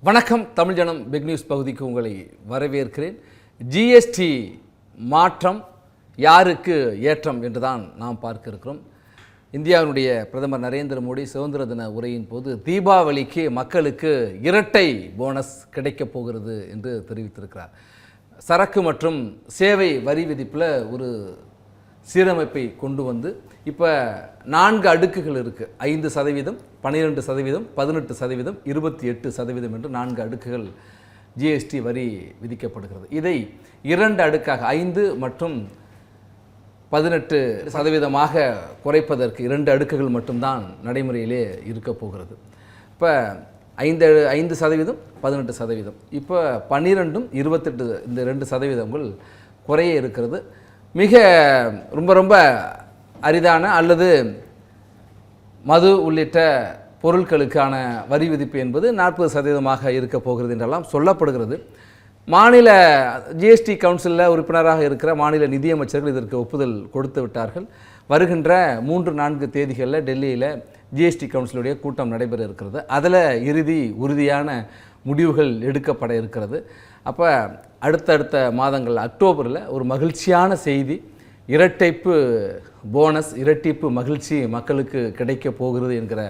வணக்கம் தமிழ் ஜனம் big news பகுதிக்கு உங்களை வரவேற்கிறேன். ஜிஎஸ்டி மாற்றம் யாருக்கு ஏற்றம் என்றுதான் நாம் பார்க்க இருக்கிறோம். இந்தியாவினுடைய பிரதமர் நரேந்திர மோடி சுதந்திர தின உரையின் போது தீபாவளிக்கு மக்களுக்கு இரட்டை போனஸ் கிடைக்கப் போகிறது என்று தெரிவித்திருக்கிறார். சரக்கு மற்றும் சேவை வரி விதிப்பில் ஒரு சீரமைப்பை கொண்டு வந்து இப்போ 4 அடுக்குகள் இருக்குது. 5%, 12%, 18%, 28% என்று 4 அடுக்குகள் ஜிஎஸ்டி வரி விதிக்கப்படுகிறது. இதை 2 அடுக்காக 5 மற்றும் 18% குறைப்பதற்கு 2 அடுக்குகள் மட்டும்தான் நடைமுறையிலே இருக்க போகிறது. இப்போ 5%, 18%, இப்போ 12, 28 இந்த 2% குறைய இருக்கிறது. மிக ரொம்ப அரிதான அல்லது மது உள்ளிட்ட பொருட்களுக்கான வரி விதிப்பு என்பது 40% இருக்க போகிறது என்றெல்லாம் சொல்லப்படுகிறது. மாநில ஜிஎஸ்டி கவுன்சிலில் உறுப்பினராக இருக்கிற மாநில நிதியமைச்சர்கள் இதற்கு ஒப்புதல் கொடுத்து விட்டார்கள். வருகின்ற 3-4 தேதிகளில் டெல்லியில் ஜிஎஸ்டி கவுன்சிலுடைய கூட்டம் நடைபெற இருக்கிறது. அதில் உறுதியான முடிவுகள் எடுக்கப்பட இருக்கிறது. அப்போ அடுத்தடுத்த மாதங்கள் அக்டோபரில் ஒரு மகிழ்ச்சியான செய்தி, இரட்டைப்பு போனஸ், இரட்டிப்பு மகிழ்ச்சி மக்களுக்கு கிடைக்க போகிறது என்கிற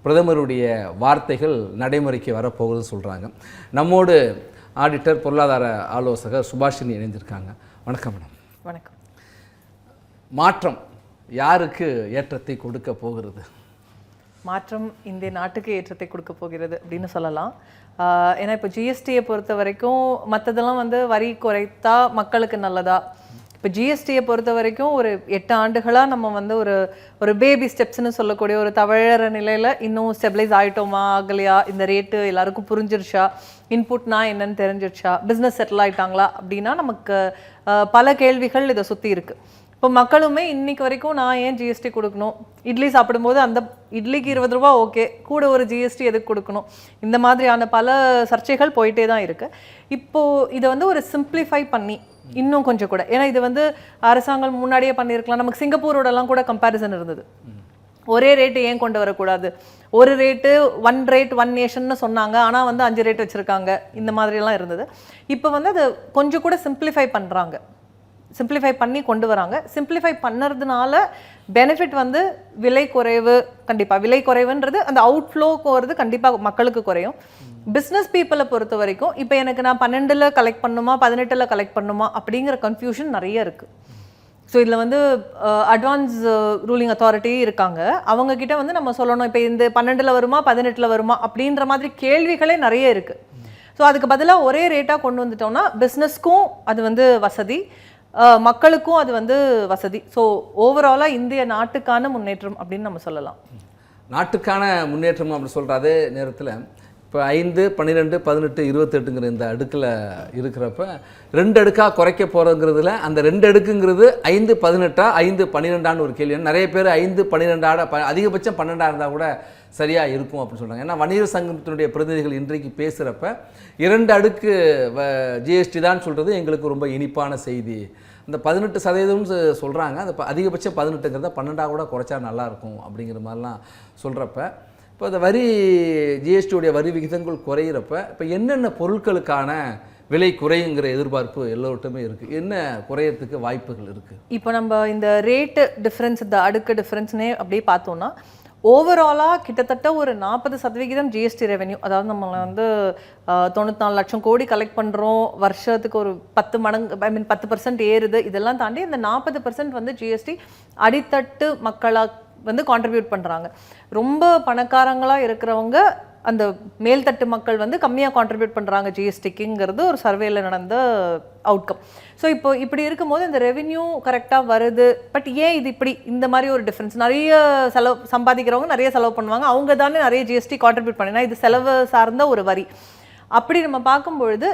பிரதமருடைய வார்த்தைகள் நடைமுறைக்கு வரப்போகுதுன்னு சொல்கிறாங்க. நம்மோடு ஆடிட்டர், பொருளாதார ஆலோசகர் சுபாஷினி இணைந்திருக்காங்க. வணக்கம் மேடம். வணக்கம். மாற்றம் யாருக்கு ஏற்றத்தை கொடுக்க போகிறது? மாற்றம் இந்த நாட்டுக்கு ஏற்றத்தை கொடுக்க போகிறது அப்படின்னு சொல்லலாம். ஏன்னா இப்போ ஜிஎஸ்டியை பொறுத்த வரைக்கும் மற்றதெல்லாம் வரி குறைத்தா மக்களுக்கு நல்லதா? இப்போ ஜிஎஸ்டியை பொறுத்த வரைக்கும் ஒரு 8 ஆண்டுகளாக நம்ம ஒரு பேபி ஸ்டெப்ஸ்ன்னு சொல்லக்கூடிய ஒரு தவழற நிலையில் இன்னும் ஸ்டெபிளைஸ் ஆகிட்டோமா, ஆகலையா, இந்த ரேட்டு எல்லாருக்கும் புரிஞ்சிருச்சா, இன்புட்னா என்னன்னு தெரிஞ்சிருச்சா, பிஸ்னஸ் செட்டில் ஆகிட்டாங்களா அப்படின்னா நமக்கு பல கேள்விகள் இதை சுற்றி இருக்குது. இப்போ மக்களுமே இன்னைக்கு வரைக்கும் நான் ஏன் ஜிஎஸ்டி கொடுக்கணும், இட்லி சாப்பிடும்போது அந்த இட்லிக்கு 20 ரூபா ஓகே, கூட ஒரு ஜிஎஸ்டி எதுக்கு கொடுக்கணும், இந்த மாதிரியான பல சர்ச்சைகள் போயிட்டே தான் இருக்குது. இப்போது இதை ஒரு சிம்பிளிஃபை பண்ணி இன்னும் கொஞ்சம் கூட, ஏன்னா இது அரசாங்கம் முன்னாடியே பண்ணியிருக்கலாம். நமக்கு சிங்கப்பூரோடலாம் கூட கம்பேரிசன் இருந்தது. ஒரே ரேட்டு ஏன் கொண்டு வரக்கூடாது, ஒரு ரேட்டு ஒன் ரேட் ஒன் நேஷன்னு சொன்னாங்க, ஆனால் 5 ரேட் வச்சுருக்காங்க, இந்த மாதிரியெல்லாம் இருந்தது. இப்போ அது கொஞ்சம் கூட சிம்பிளிஃபை பண்ணுறாங்க, சிம்பிளிஃபை பண்ணி கொண்டு வராங்க. சிம்பிளிஃபை பண்ணுறதுனால பெனிஃபிட் விலை குறைவு, கண்டிப்பாக விலை குறைவுன்றது அந்த அவுட்ஃப்ளோ போகிறது கண்டிப்பாக மக்களுக்கு குறையும். பிஸ்னஸ் பீப்புளை பொறுத்த வரைக்கும் இப்போ எனக்கு நான் 12 கலெக்ட் பண்ணுமா 18 கலெக்ட் பண்ணுமா அப்படிங்கிற கன்ஃபியூஷன் நிறைய இருக்குது. ஸோ இதில் அட்வான்ஸ் ரூலிங் அத்தாரிட்டி இருக்காங்க, அவங்கக்கிட்ட நம்ம சொல்லணும் இப்போ இந்த 12 வருமா 18 வருமா அப்படின்ற மாதிரி கேள்விகளே நிறைய இருக்குது. ஸோ அதுக்கு பதிலாக ஒரே ரேட்டாக கொண்டு வந்துட்டோம்னா பிஸ்னஸ்க்கும் அது வசதி, மக்களுக்கும் அது வசதி. ஸோ ஓவராலாக இந்திய நாட்டுக்கான முன்னேற்றம் அப்படின்னு நம்ம சொல்லலாம். நாட்டுக்கான முன்னேற்றம் அப்படி சொல்கிற அதே நேரத்தில் இப்போ 5, 12, 18, 28ங்கிற இந்த அடுக்கில் இருக்கிறப்ப 2 அடுக்காக குறைக்க போகிறதுங்கிறதுல அந்த 2 அடுக்குங்கிறது 5, 18, 5, 12 ஒரு கேள்வி. நிறைய பேர் 5, 12 அதிகபட்சம் 12 இருந்தால் கூட சரியாக இருக்கும் அப்படின்னு சொல்கிறாங்க. ஏன்னா வணிகர் சங்கத்தினுடைய பிரதிநிதிகள் இன்றைக்கு பேசுகிறப்ப 2 அடுக்கு ஜிஎஸ்டி தான் சொல்கிறது எங்களுக்கு ரொம்ப இனிப்பான செய்தி. அந்த 18% சொல்கிறாங்க, அந்த அதிகபட்சம் 18ங்கிறத 12 கூட குறைச்சா நல்லாயிருக்கும் அப்படிங்கிற மாதிரிலாம் சொல்கிறப்ப இப்போ அந்த வரி ஜிஎஸ்டியுடைய வரி விகிதங்கள் குறையிறப்ப இப்போ என்னென்ன பொருட்களுக்கான விலை குறையுங்கிற எதிர்பார்ப்பு எல்லோருட்டுமே இருக்குது, என்ன குறையறதுக்கு வாய்ப்புகள் இருக்குது? இப்போ நம்ம இந்த ரேட்டு டிஃப்ரென்ஸ், இந்த அடுக்கு டிஃப்ரென்ஸ்னே அப்படியே பார்த்தோம்னா ஓவராலாக கிட்டத்தட்ட ஒரு 40% ஜிஎஸ்டி ரெவென்யூ, அதாவது நம்ம 94 லட்சம் கோடி கலெக்ட் பண்ணுறோம், வருஷத்துக்கு ஒரு 10 மடங்கு 10% ஏறுது. இதெல்லாம் தாண்டி இந்த 40% ஜிஎஸ்டி அடித்தட்டு மக்களாக கான்ட்ரிபியூட் பண்ணுறாங்க. ரொம்ப பணக்காரங்களாக இருக்கிறவங்க, அந்த மேல்தட்டு மக்கள் கம்மியாக கான்ட்ரிபியூட் பண்ணுறாங்க ஜிஎஸ்டிக்குங்கிறது ஒரு சர்வேல நடந்த அவுட்கம். ஸோ இப்போ இப்படி இருக்கும்போது இந்த ரெவென்யூ கரெக்டாக வருது. பட் ஏன் இது இப்படி இந்த மாதிரி ஒரு டிஃப்ரென்ஸ்? நிறைய சம்பாதிக்கிறவங்க நிறைய செலவு பண்ணுவாங்க, அவங்க தானே நிறைய ஜிஎஸ்டி கான்ட்ரிபியூட் பண்ணினா இது செலவு சார்ந்த ஒரு வரி. அப்படி நம்ம பார்க்கும்பொழுது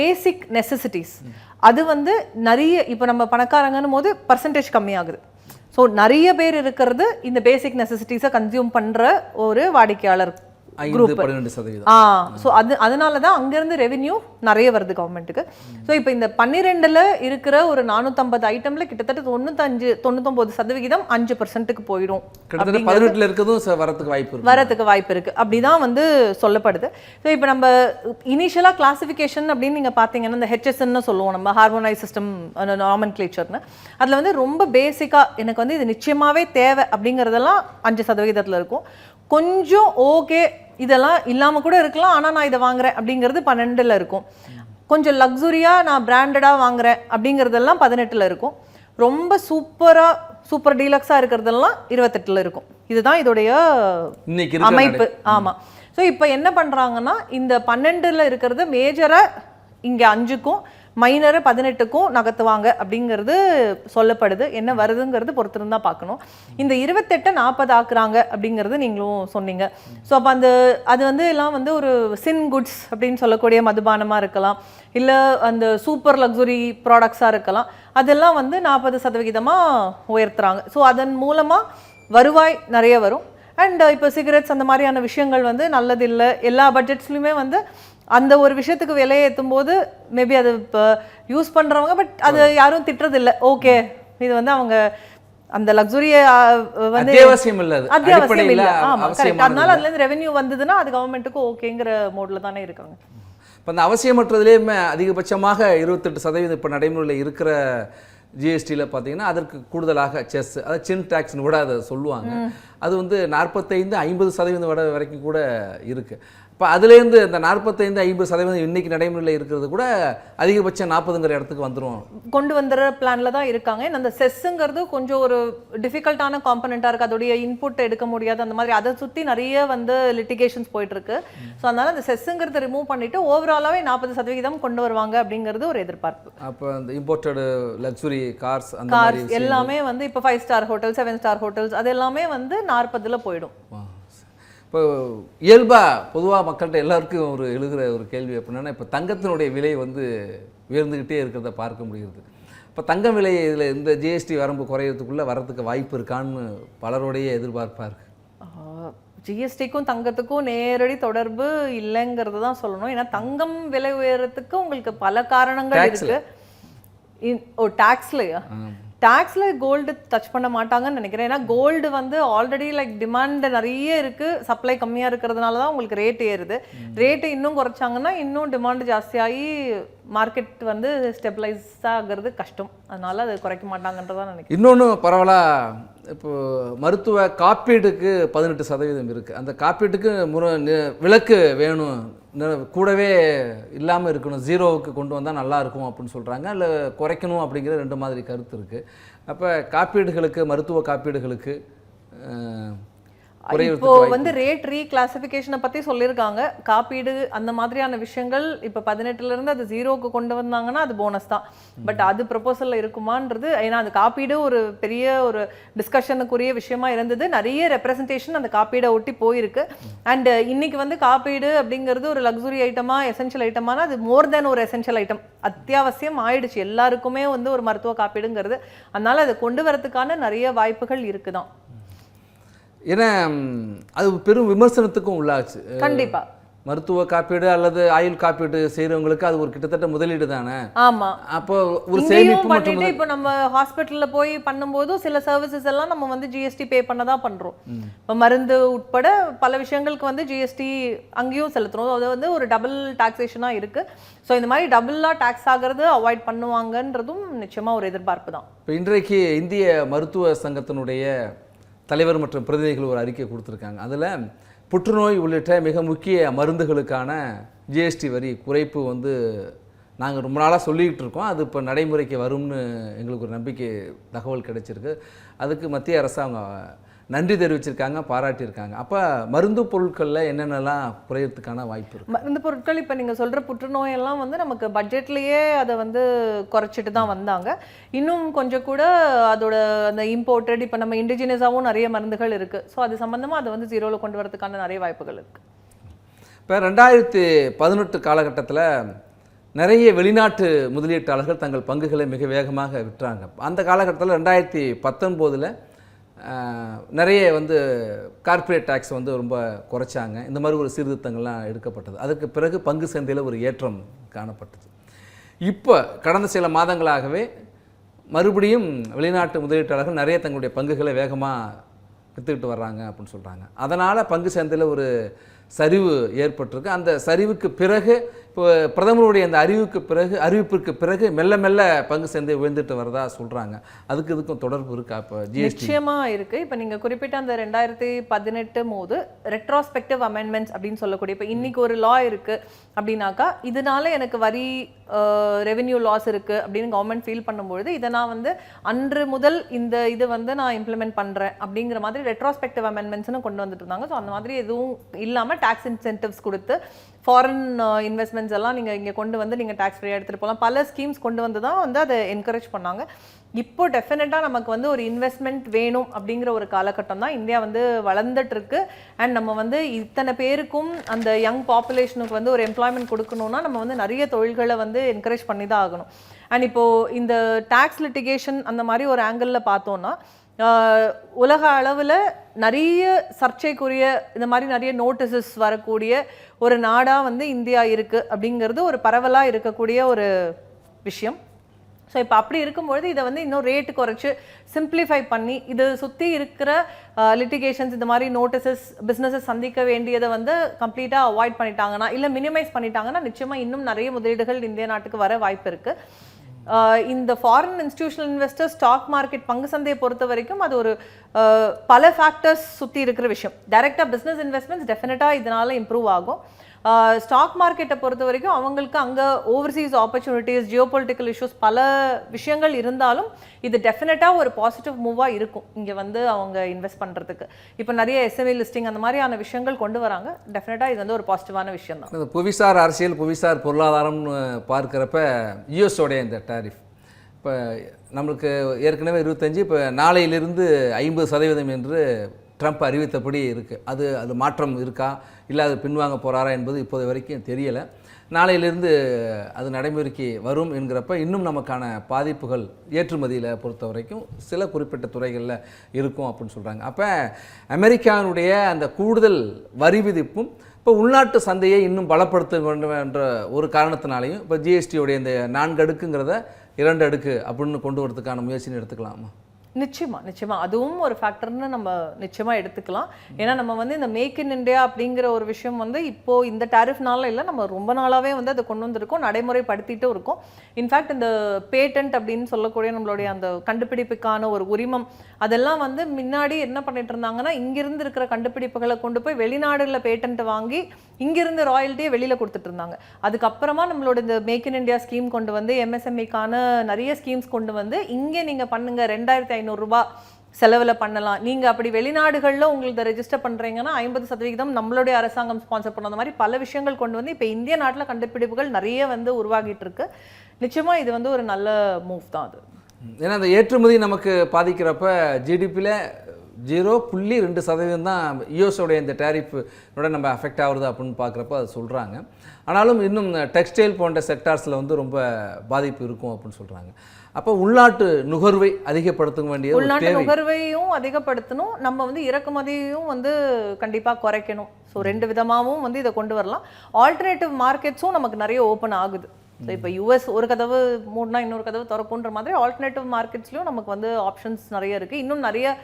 பேசிக் நெசசிட்டிஸ் அது நிறைய, இப்போ நம்ம பணக்காரங்கன்னும் போது பர்சன்டேஜ் கம்மியாகுது. ஸோ நிறைய பேர் இருக்கிறது இந்த பேசிக் நெசசிட்டிஸை கன்சியூம் பண்ணுற ஒரு வாடிக்கையாளர் 5-12%. ஸோ அதனால தான் அங்கேருந்து ரெவென்யூ நிறைய வருது கவர்மெண்ட்டுக்கு. ஸோ இப்போ இந்த 12ல் இருக்கிற ஒரு 450 ஐட்டமில் கிட்டத்தட்ட 99% 5%க்கு போயிடும். கிட்டத்தட்ட 18ல் இருக்கிறதும் வரத்துக்கு வாய்ப்பு இருக்கு அப்படிதான் வந்து சொல்லப்படுது. ஸோ இப்போ நம்ம இனிஷியலாக கிளாசிஃபிகேஷன் அப்படின்னு நீங்கள் பார்த்தீங்கன்னா இந்த ஹெச்எஸ்ன்னு சொல்லுவோம் நம்ம, ஹார்மோனைஸ் சிஸ்டம் நாமன்க்ளேச்சர்னு. அதில் வந்து ரொம்ப பேசிக்காக எனக்கு வந்து இது நிச்சயமாகவே தேவை அப்படிங்கிறதெல்லாம் 5% இருக்கும். கொஞ்சம் ஓகே இதெல்லாம் இல்லாமல் கூட இருக்கலாம், ஆனால் நான் இதை வாங்குறேன் அப்படிங்கிறது 12ல் இருக்கும். கொஞ்சம் லக்ஸுரியாக நான் பிராண்டடாக வாங்குறேன் அப்படிங்கிறதெல்லாம் 18ல் இருக்கும். ரொம்ப சூப்பர் டீலக்ஸாக இருக்கிறதெல்லாம் 28ல் இருக்கும். இதுதான் இதோடைய அமைப்பு. ஆமாம். ஸோ இப்போ என்ன பண்ணுறாங்கன்னா இந்த 12ல் இருக்கிறது மேஜரை இங்கே 5க்கும் மைனரை 18க்கும் நகர்த்துவாங்க அப்படிங்கிறது சொல்லப்படுது. என்ன வருதுங்கிறது பொறுத்திருந்தா பார்க்கணும். இந்த 28 40 ஆக்குறாங்க அப்படிங்கிறது நீங்களும் சொன்னீங்க. ஸோ அப்போ அது வந்து எல்லாம் வந்து ஒரு சின் குட்ஸ் அப்படின்னு சொல்லக்கூடிய மதுபானமாக இருக்கலாம், இல்லை அந்த சூப்பர் லக்ஸுரி ப்ராடக்ட்ஸாக இருக்கலாம். அதெல்லாம் வந்து 40% உயர்த்துறாங்க. ஸோ அதன் மூலமாக வருவாய் நிறைய வரும். அண்ட் இப்போ சிகரெட்ஸ் அந்த மாதிரியான விஷயங்கள் வந்து நல்லதில்லை. எல்லா பட்ஜெட்ஸ்லையுமே வந்து அந்த ஒரு விஷயத்துக்கு விலையை ஏற்றும் போது மேபி அது இப்போ யூஸ் பண்ணுறவங்க பட் அது யாரும் திட்டுறதில்லை. ஓகே இது வந்து அவங்க அந்த லக்ஸுரியை வந்து அத்தியாவசியம் இல்லை. ஆமாம், கரெக்ட். அதனால அதுலேருந்து ரெவென்யூ வந்ததுன்னா அது கவர்மெண்ட்டுக்கும் ஓகேங்கிற மோடில் தானே இருக்காங்க. இப்போ அந்த அவசியமற்றதுலேயுமே அதிகபட்சமாக 28% இப்போ நடைமுறையில் இருக்கிற ஜிஎஸ்டியில் பார்த்தீங்கன்னா அதற்கு கூடுதலாக செஸ், அதாவது சின் டேக்ஸ்னு கூட அதை சொல்லுவாங்க. அது வந்து 45-50% வரைக்கும் கூட இருக்குது. இப்போ அதுலேருந்து இந்த 45-50% இன்னைக்கு நடைமுறையில் இருக்கிறது கூட அதிகபட்சம் 40ங்கிற இடத்துக்கு வந்துடும், கொண்டு வந்துடுற பிளானில் தான் இருக்காங்க. அந்த செஸ்ஸுங்கிறது கொஞ்சம் ஒரு டிஃபிகல்ட்டான காம்பனண்ட்டாக இருக்குது. அதோடைய இன்புட் எடுக்க முடியாது, அந்த மாதிரி அதை சுற்றி நிறைய வந்து லிட்டிகேஷன்ஸ் போயிட்டுருக்கு. ஸோ அதனால் அந்த செஸ்ஸுங்கிறத ரிமூவ் பண்ணிவிட்டு ஓவராலாகவே 40% கொண்டு வருவாங்க அப்படிங்கிறது ஒரு எதிர்பார்ப்பு. அப்போ அந்த இம்போர்ட்டடு லக்ஸுரி கார்ஸ் எல்லாமே வந்து இப்போ 5 ஸ்டார் ஹோட்டல்ஸ் 7 ஸ்டார் ஹோட்டல்ஸ் அது எல்லாமே வந்து 40ல் போயிடும். இப்போ இயல்பாக பொதுவாக மக்கள்கிட்ட எல்லாருக்கும் எழுகிற ஒரு கேள்வி அப்படின்னா, இப்போ தங்கத்தினுடைய விலை வந்து உயர்ந்துக்கிட்டே இருக்கிறத பார்க்க முடிகிறது. இப்போ தங்க விலை இதில் இந்த ஜிஎஸ்டி வரம்பு குறையிறதுக்குள்ளே வரதுக்கு வாய்ப்பு இருக்கான்னு பலருடைய எதிர்பார்ப்பாக இருக்குது. ஜிஎஸ்டிக்கும் தங்கத்துக்கும் நேரடி தொடர்பு இல்லைங்கிறது தான் சொல்லணும். ஏன்னா தங்கம் விலை உயரத்துக்கு உங்களுக்கு பல காரணங்கள் இருக்குது. டாக்ஸ்லையா? டாக்ஸில் கோல்டு டச் பண்ண மாட்டாங்கன்னு நினைக்கிறேன். ஏன்னா கோல்டு வந்து ஆல்ரெடி லைக் டிமாண்ட் நிறைய இருக்குது, சப்ளை கம்மியாக இருக்கிறதுனால தான் உங்களுக்கு ரேட் ஏறுது. ரேட்டு இன்னும் குறைச்சாங்கன்னா இன்னும் டிமாண்ட் ஜாஸ்தியாகி மார்க்கெட் வந்து ஸ்டெபிளைஸ் ஆகிறது கஷ்டம். அதனால அது குறைக்க மாட்டாங்கன்றதான் நினைக்கிறேன். இன்னொன்று பரவலாக இப்போ மருத்துவ காப்பீடுக்கு 18% இருக்குது. அந்த காப்பீட்டுக்கு விலக்கு வேணும், கூடவே இல்லாமல் இருக்கணும், 0க்கு கொண்டு வந்தால் நல்லாயிருக்கும் அப்படின்னு சொல்கிறாங்க. இல்லை குறைக்கணும் அப்படிங்கிற 2 மாதிரி கருத்து இருக்குது. அப்போ காப்பீடுகளுக்கு, மருத்துவ காப்பீடுகளுக்கு இப்போ வந்து ரேட் ரீகிளாசிஃபிகேஷனை பற்றி சொல்லியிருக்காங்க. காப்பீடு அந்த மாதிரியான விஷயங்கள் இப்போ 18லேருந்து அது 0க்கு கொண்டு வந்தாங்கன்னா அது போனஸ் தான். பட் அது ப்ரொபோசலில் இருக்குமான்றது, ஏன்னா அது காப்பீடு ஒரு பெரிய ஒரு டிஸ்கஷனுக்குரிய விஷயமா இருந்தது. நிறைய ரெப்ரசன்டேஷன் அந்த காப்பீடை ஒட்டி போயிருக்கு. அண்ட் இன்னைக்கு வந்து காப்பீடு அப்படிங்கிறது ஒரு லக்ஸுரி ஐட்டமா, எசென்ஷியல் ஐட்டமான, அது மோர் தென் ஒரு எசென்ஷியல் ஐட்டம், அத்தியாவசியம் ஆயிடுச்சு எல்லாருக்குமே வந்து ஒரு மருத்துவ காப்பீடுங்கிறது. அதனால அதை கொண்டு வரதுக்கான நிறைய வாய்ப்புகள் இருக்குதான். ஏன்னா அது பெரும் விமர்சனத்துக்கும் உள்ளாச்சு. கண்டிப்பா மருத்துவ காப்பீடு அல்லது ஆயுள் காப்பீடு செய்யறவங்களுக்கு அது ஒரு கிட்டத்தட்ட முதலீடு தானே. ஆமா. அப்போ ஒரு சேமிப்பு மட்டும். இப்போ நம்ம ஹாஸ்பிட்டல்ல போய் பண்ணும்போது சில சர்வீசஸ் எல்லாம் நம்ம வந்து ஜிஎஸ்டி பே பண்ண தான் பண்றோம். இப்போ மருந்து உட்பட பல விஷயங்களுக்கு வந்து ஜிஎஸ்டி அங்கேயும் செலுத்துறோம். அது வந்து ஒரு டபுள் டாக்ஸேஷனா இருக்கு. ஸோ இந்த மாதிரி டபுளா டாக்ஸ் ஆகிறது அவாய்ட் பண்ணுவாங்கன்றதும் நிச்சயமா ஒரு எதிர்பார்ப்பு தான். இப்போ இன்றைக்கு இந்திய மருத்துவ சங்கத்தினுடைய தலைவர் மற்றும் பிரதிநிதிகள் ஒரு அறிக்கை கொடுத்துருக்காங்க. அதில் புற்றுநோய் உள்ளிட்ட மிக முக்கிய மருந்துகளுக்கான ஜிஎஸ்டி வரி குறைப்பு வந்து நாங்கள் ரொம்ப நாளாக சொல்லிக்கிட்டு இருக்கோம். அது இப்போ நடைமுறைக்கு வரும்னு எங்களுக்கு ஒரு நம்பிக்கை தகவல் கிடைச்சிருக்கு. அதுக்கு மத்திய அரசாங்கம் நன்றி தெரிவிச்சிருக்காங்க, பாராட்டியிருக்காங்க. அப்போ மருந்து பொருட்களில் என்னென்னலாம் குறையறதுக்கான வாய்ப்பு இருக்குது? மருந்து பொருட்கள் இப்போ நீங்கள் சொல்கிற புற்றுநோயெல்லாம் வந்து நமக்கு பட்ஜெட்லேயே அதை வந்து குறைச்சிட்டு தான் வந்தாங்க. இன்னும் கொஞ்சம் கூட அதோட அந்த இம்போர்ட்டட், இப்போ நம்ம இண்டிஜினியஸாகவும் நிறைய மருந்துகள் இருக்குது. ஸோ அது சம்மந்தமாக அதை வந்து 0ல் கொண்டு வரதுக்கான நிறைய வாய்ப்புகள் இருக்குது. இப்போ 2018 காலகட்டத்தில் நிறைய வெளிநாட்டு முதலீட்டாளர்கள் தங்கள் பங்குகளை மிக வேகமாக விற்றாங்க. அந்த காலகட்டத்தில் 2019 நிறைய வந்து கார்ப்பரேட் டேக்ஸ் வந்து ரொம்ப குறைச்சாங்க. இந்த மாதிரி ஒரு சீர்திருத்தங்கள்லாம் எடுக்கப்பட்டது. அதுக்கு பிறகு பங்கு சந்தையில் ஒரு ஏற்றம் காணப்பட்டது. இப்போ கடந்த சில மாதங்களாகவே மறுபடியும் வெளிநாட்டு முதலீட்டாளர்கள் நிறைய தங்களுடைய பங்குகளை வேகமாக விற்றுக்கிட்டு வர்றாங்க அப்படின்னு சொல்கிறாங்க. அதனால் பங்கு சந்தையில் ஒரு சரிவு ஏற்பட்டிருக்கு. அந்த சரிவுக்கு பிறகு இப்போ பிரதமருடைய அந்த அறிவிப்பிற்கு பிறகு மெல்ல மெல்ல பங்கு சந்தை உயர்ந்துட்டு வரதா சொல்கிறாங்க. இதுக்கும் தொடர்பு இருக்கா? இப்போ நிச்சயமாக இருக்குது. இப்போ நீங்கள் குறிப்பிட்ட அந்த 2018 போது ரெட்ரோஸ்பெக்டிவ் அமெண்ட்மெண்ட்ஸ் அப்படின்னு சொல்லக்கூடிய, இப்போ இன்னைக்கு ஒரு லா இருக்குது அப்படின்னாக்கா, இதனால எனக்கு வரி ரெவென்யூ லாஸ் இருக்குது அப்படின்னு கவர்மெண்ட் ஃபீல் பண்ணும்பொழுது, இதை நான் வந்து அன்று முதல் இந்த இது வந்து நான் இம்ப்ளிமெண்ட் பண்ணுறேன் அப்படிங்கிற மாதிரி ரெட்ரோஸ்பெக்டிவ் அமெண்ட்மெண்ட்ஸ்னு கொண்டு வந்துட்டு இருந்தாங்க. ஸோ அந்த மாதிரி எதுவும் இல்லாமல் டாக்ஸ் இன்சென்டிவ்ஸ் கொடுத்து ஃபாரின் இன்வெஸ்ட்மெண்ட்ஸ் எல்லாம் நீங்கள் இங்கே கொண்டு வந்து நீங்கள் டாக்ஸ் ஃப்ரீயாக எடுத்துகிட்டு போகலாம், பல ஸ்கீம்ஸ் கொண்டு வந்து தான் வந்து அதை என்கரேஜ் பண்ணாங்க. இப்போ டெஃபினட்டாக நமக்கு வந்து ஒரு இன்வெஸ்ட்மெண்ட் வேணும் அப்படிங்கிற ஒரு காலகட்டம் தான். இந்தியா வந்து வளர்ந்துட்டு இருக்கு. அண்ட் நம்ம வந்து இத்தனை பேருக்கும் அந்த யங் பாப்புலேஷனுக்கு வந்து ஒரு எம்ப்ளாய்மெண்ட் கொடுக்கணும்னா நம்ம வந்து நிறைய தொழில்களை வந்து என்கரேஜ் பண்ணி தான் ஆகணும். அண்ட் இப்போது இந்த டாக்ஸ் லிட்டிகேஷன் அந்த மாதிரி ஒரு ஆங்கிளில் பார்த்தோன்னா, உலக அளவில் நிறைய சர்ச்சைக்குரிய இந்த மாதிரி நிறைய நோட்டீசஸ் வரக்கூடிய ஒரு நாடாக வந்து இந்தியா இருக்குது அப்படிங்கிறது ஒரு பரவலாக இருக்கக்கூடிய ஒரு விஷயம். ஸோ இப்போ அப்படி இருக்கும்பொழுது இதை வந்து இன்னும் ரேட்டு குறைச்சி சிம்பிளிஃபை பண்ணி இது சுற்றி இருக்கிற லிட்டிகேஷன்ஸ் இந்த மாதிரி நோட்டீசஸ் பிஸ்னஸஸ் சந்திக்க வேண்டியதை வந்து கம்ப்ளீட்டாக அவாய்ட் பண்ணிட்டாங்கன்னா, இல்லை மினிமைஸ் பண்ணிட்டாங்கன்னா நிச்சயமாக இன்னும் நிறைய முதலீடுகள் இந்திய நாட்டுக்கு வர வாய்ப்பு இருக்குது. இந்த foreign institutional investors stock market பங்கு சந்தையை பொறுத்த வரைக்கும் அது ஒரு பல ஃபேக்டர்ஸ் சுற்றி இருக்கிற விஷயம். டைரெக்டாக பிஸ்னஸ் இன்வெஸ்ட்மெண்ட்ஸ் டெஃபினட்டாக இதனால் இம்ப்ரூவ் ஆகும். ஸ்டாக் மார்க்கெட்டை பொறுத்த வரைக்கும் அவங்களுக்கு அங்கே ஓவர்சீஸ் ஆப்பர்ச்சுனிட்டிஸ், ஜியோபொலிட்டிக்கல் இஷ்யூஸ், பல விஷயங்கள் இருந்தாலும் இது டெஃபினட்டாக ஒரு பாசிட்டிவ் மூவாக இருக்கும் இங்கே வந்து அவங்க இன்வெஸ்ட் பண்ணுறதுக்கு. இப்போ நிறைய எஸ்எம்இ லிஸ்டிங் அந்த மாதிரியான விஷயங்கள் கொண்டு வராங்க. டெஃபினட்டாக இது வந்து ஒரு பாசிட்டிவான விஷயம் தான். இந்த புவிசார் அரசியல், புவிசார் பொருளாதாரம்னு பார்க்குறப்ப யூஎஸோடைய இந்த டாரிஃப் இப்போ நம்மளுக்கு ஏற்கனவே 25, இப்போ நாளையிலிருந்து 50% என்று ட்ரம்ப் அறிவித்தபடி இருக்குது. அது மாற்றம் இருக்கா இல்லை அது பின்வாங்க போகிறாரா என்பது இப்போது வரைக்கும் தெரியலை. நாளையிலிருந்து அது நடைமுறைக்கு வரும் என்கிறப்ப இன்னும் நமக்கான பாதிப்புகள் ஏற்றுமதியில் பொறுத்த வரைக்கும் சில குறிப்பிட்ட துறைகளில் இருக்கும் அப்படின்னு சொல்கிறாங்க. அப்போ அமெரிக்காவினுடைய அந்த கூடுதல் வரி விதிப்பும் இப்போ உள்நாட்டு சந்தையை இன்னும் பலப்படுத்த வேண்டும் என்ற ஒரு காரணத்தினாலையும் இப்போ ஜிஎஸ்டியோடைய இந்த 4 அடுக்குங்கிறத 2 அடுக்கு அப்படின்னு கொண்டு வரதுக்கான முயற்சின்னு எடுத்துக்கலாமா? நிச்சயமா அதுவும் ஒரு ஃபேக்டர்னு நம்ம நிச்சயமா எடுத்துக்கலாம். ஏன்னா நம்ம வந்து இந்த மேக் இன் இந்தியா அப்படிங்கிற ஒரு விஷயம் வந்து இப்போ இந்த டாரிஃப்னால இல்லை, நம்ம ரொம்ப நாளாவே வந்து அதை கொண்டு வந்திருக்கோம், நடைமுறைப்படுத்திட்டும் இருக்கோம். இன்ஃபேக்ட் இந்த பேட்டன்ட் அப்படின்னு சொல்லக்கூடிய நம்மளுடைய அந்த கண்டுபிடிப்புக்கான ஒரு உரிமம் அதெல்லாம் வந்து முன்னாடி என்ன பண்ணிட்டு இருந்தாங்கன்னா, இங்கிருந்து இருக்கிற கண்டுபிடிப்புகளை கொண்டு போய் வெளிநாடுகளில் பேட்டன்ட் வாங்கி இங்கிருந்து ராயல்ட்டியை வெளியில் கொடுத்துட்டு இருந்தாங்க. அதுக்கப்புறமா நம்மளோட இந்த மேக் இன் இந்தியா ஸ்கீம் கொண்டு வந்து எம்எஸ்எம்இக்கான நிறைய ஸ்கீம்ஸ் கொண்டு வந்து இங்கே நீங்கள் பண்ணுங்க 2500 ரூபாய் செலவில் பண்ணலாம், நீங்கள் அப்படி வெளிநாடுகளில் உங்களுக்கு ரெஜிஸ்டர் பண்ணுறீங்கன்னா 50% நம்மளுடைய அரசாங்கம் ஸ்பான்சர் பண்ண மாதிரி பல விஷயங்கள் கொண்டு வந்து இப்போ இந்திய நாட்டில் கண்டுபிடிப்புகள் நிறைய வந்து உருவாகிட்டு இருக்கு. நிச்சயமாக இது வந்து ஒரு நல்ல மூவ் தான் அது. ஏன்னா அந்த ஏற்றுமதி நமக்கு பாதிக்கிறப்ப ஜிடிபியில் 0.2% தான் யூஎஸோடைய இந்த டேரிஃபோட நம்ம அஃபெக்ட் ஆகுறது அப்படின்னு பார்க்குறப்ப அது சொல்கிறாங்க. ஆனாலும் இன்னும் டெக்ஸ்டைல் போன்ற செக்டார்ஸில் வந்து ரொம்ப பாதிப்பு இருக்கும் அப்படின்னு சொல்கிறாங்க. அப்போ உள்நாட்டு நுகர்வை அதிகப்படுத்த வேண்டிய உள்நாட்டு நுகர்வையும் அதிகப்படுத்தணும், நம்ம வந்து இறக்குமதியும் வந்து கண்டிப்பாக குறைக்கணும். ஸோ 2 விதமாகவும் வந்து இதை கொண்டு வரலாம். ஆல்டர்னேட்டிவ் மார்க்கெட்ஸும் நமக்கு நிறைய ஓப்பன் ஆகுது. ஸோ இப்போ யூஎஸ் ஒரு கதவு மூடினா இன்னொரு கதவு திறக்குன்ற மாதிரி ஆல்டர்னேட்டிவ் மார்க்கெட்ஸ்லையும் நமக்கு வந்து ஆப்ஷன்ஸ் நிறைய இருக்குது. இன்னும் நிறைய